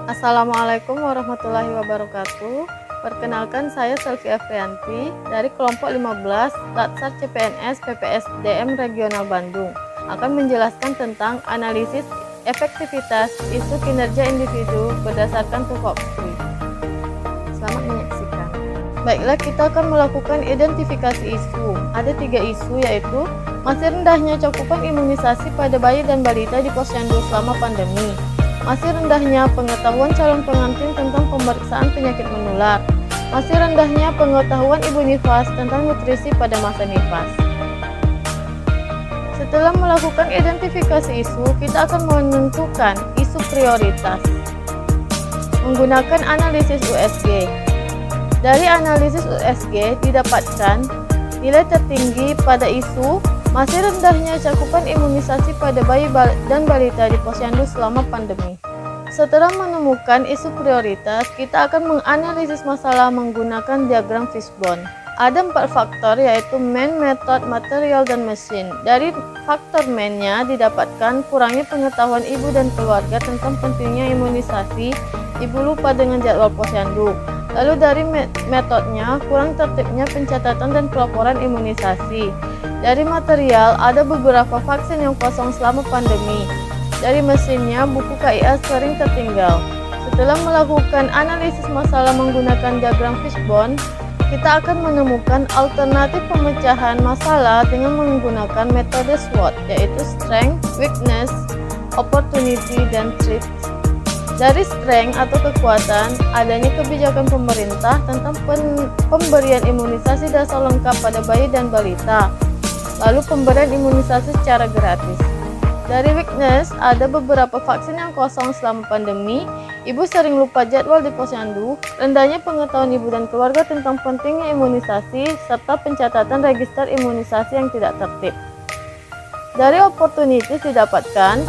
Assalamualaikum warahmatullahi wabarakatuh. Perkenalkan, saya Selvi Afrianti dari kelompok 15 Latsar CPNS PPSDM Regional Bandung akan menjelaskan tentang analisis efektivitas isu kinerja individu berdasarkan tupoksi. Selamat menyaksikan. Baiklah, kita akan melakukan identifikasi isu. Ada 3 isu, yaitu masih rendahnya cakupan imunisasi pada bayi dan balita di posyandu selama pandemi, masih rendahnya pengetahuan calon pengantin tentang pemeriksaan penyakit menular, masih rendahnya pengetahuan ibu nifas tentang nutrisi pada masa nifas. Setelah melakukan identifikasi isu, kita akan menentukan isu prioritas menggunakan analisis USG. Dari analisis USG didapatkan nilai tertinggi pada isu masih rendahnya cakupan imunisasi pada bayi dan balita di posyandu selama pandemi. Setelah menemukan isu prioritas, kita akan menganalisis masalah menggunakan diagram fishbone. Ada 4 faktor, yaitu man, method, material, dan mesin. Dari faktor man-nya didapatkan kurangnya pengetahuan ibu dan keluarga tentang pentingnya imunisasi, ibu lupa dengan jadwal posyandu. Lalu dari metodenya, kurang tertibnya pencatatan dan pelaporan imunisasi. Dari material, ada beberapa vaksin yang kosong selama pandemi. Dari mesinnya, buku KIA sering tertinggal. Setelah melakukan analisis masalah menggunakan diagram fishbone, kita akan menemukan alternatif pemecahan masalah dengan menggunakan metode SWOT, yaitu strength, weakness, opportunity, dan threat. Dari strength atau kekuatan, adanya kebijakan pemerintah tentang pemberian imunisasi dasar lengkap pada bayi dan balita, lalu pemberian imunisasi secara gratis. Dari weakness, ada beberapa vaksin yang kosong selama pandemi, ibu sering lupa jadwal di posyandu, rendahnya pengetahuan ibu dan keluarga tentang pentingnya imunisasi, serta pencatatan register imunisasi yang tidak tertib. Dari opportunities didapatkan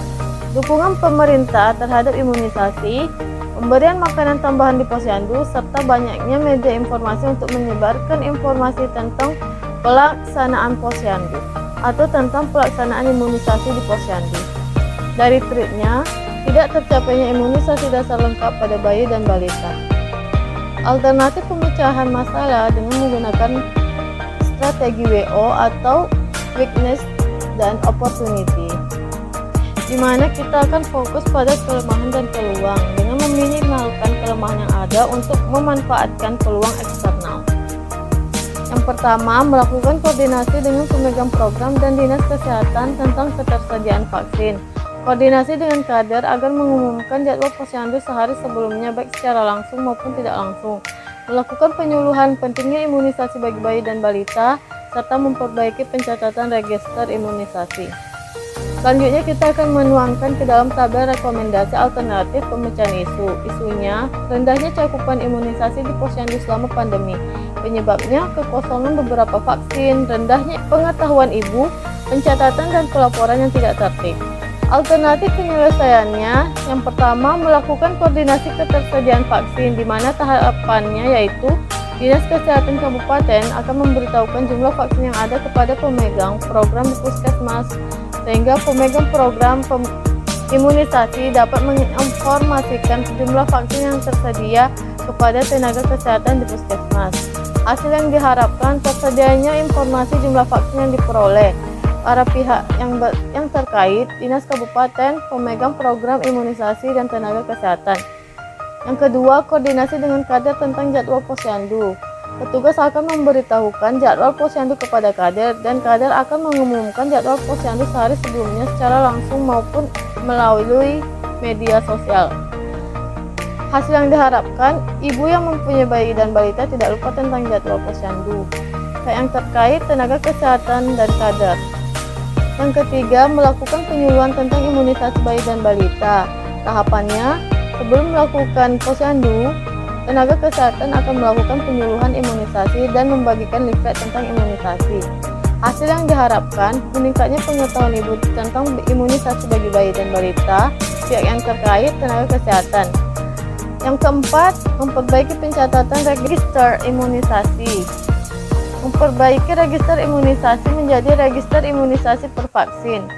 dukungan pemerintah terhadap imunisasi, pemberian makanan tambahan di posyandu, serta banyaknya media informasi untuk menyebarkan informasi tentang pelaksanaan posyandu atau tentang pelaksanaan imunisasi di posyandu. Dari threat-nya, tidak tercapainya imunisasi dasar lengkap pada bayi dan balita. Alternatif pemecahan masalah dengan menggunakan strategi WO atau weakness dan opportunity, di mana kita akan fokus pada kelemahan dan peluang dengan meminimalkan kelemahan yang ada untuk memanfaatkan peluang eksternal. Yang pertama, melakukan koordinasi dengan pemegang program dan dinas kesehatan tentang ketersediaan vaksin. Koordinasi dengan kader agar mengumumkan jadwal posyandu sehari sebelumnya, baik secara langsung maupun tidak langsung. Melakukan penyuluhan pentingnya imunisasi bagi bayi dan balita, serta memperbaiki pencatatan register imunisasi. Selanjutnya, kita akan menuangkan ke dalam tabel rekomendasi alternatif pemecahan isu. Isunya, rendahnya cakupan imunisasi di posyandu selama pandemi. Penyebabnya, kekosongan beberapa vaksin, rendahnya pengetahuan ibu, pencatatan dan pelaporan yang tidak tertib. Alternatif penyelesaiannya, yang pertama, melakukan koordinasi ketersediaan vaksin, di mana tahapannya yaitu Dinas Kesehatan Kabupaten akan memberitahukan jumlah vaksin yang ada kepada pemegang program di puskesmas, sehingga pemegang program imunisasi dapat menginformasikan jumlah vaksin yang tersedia kepada tenaga kesehatan di puskesmas. Hasil yang diharapkan, tersedianya informasi jumlah vaksin yang diperoleh para pihak yang terkait, dinas kabupaten, pemegang program imunisasi, dan tenaga kesehatan. Yang kedua, koordinasi dengan kader tentang jadwal posyandu. Petugas akan memberitahukan jadwal posyandu kepada kader, dan kader akan mengumumkan jadwal posyandu sehari sebelumnya secara langsung maupun melalui media sosial. Hasil yang diharapkan, ibu yang mempunyai bayi dan balita tidak lupa tentang jadwal posyandu. Yang terkait, tenaga kesehatan dan kader. Yang ketiga, melakukan penyuluhan tentang imunisasi bayi dan balita. Tahapannya, sebelum melakukan posyandu, tenaga kesehatan akan melakukan penyuluhan imunisasi dan membagikan leaflet tentang imunisasi. Hasil yang diharapkan, meningkatnya pengetahuan ibu tentang imunisasi bagi bayi dan balita, pihak yang terkait, tenaga kesehatan. Yang keempat, memperbaiki pencatatan register imunisasi. Memperbaiki register imunisasi menjadi register imunisasi per vaksin.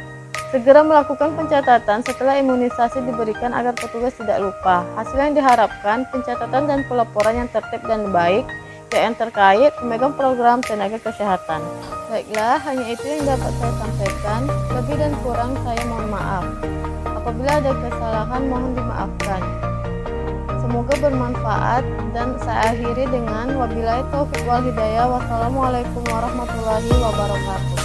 Segera melakukan pencatatan setelah imunisasi diberikan agar petugas tidak lupa. Hasil yang diharapkan, pencatatan dan pelaporan yang tertib dan baik yang terkait pemegang program tenaga kesehatan. Baiklah, hanya itu yang dapat saya sampaikan. Lebih dan kurang saya mohon maaf. Apabila ada kesalahan, mohon dimaafkan. Semoga bermanfaat dan saya akhiri dengan wabillahi taufiq wal hidayah. Wassalamualaikum warahmatullahi wabarakatuh.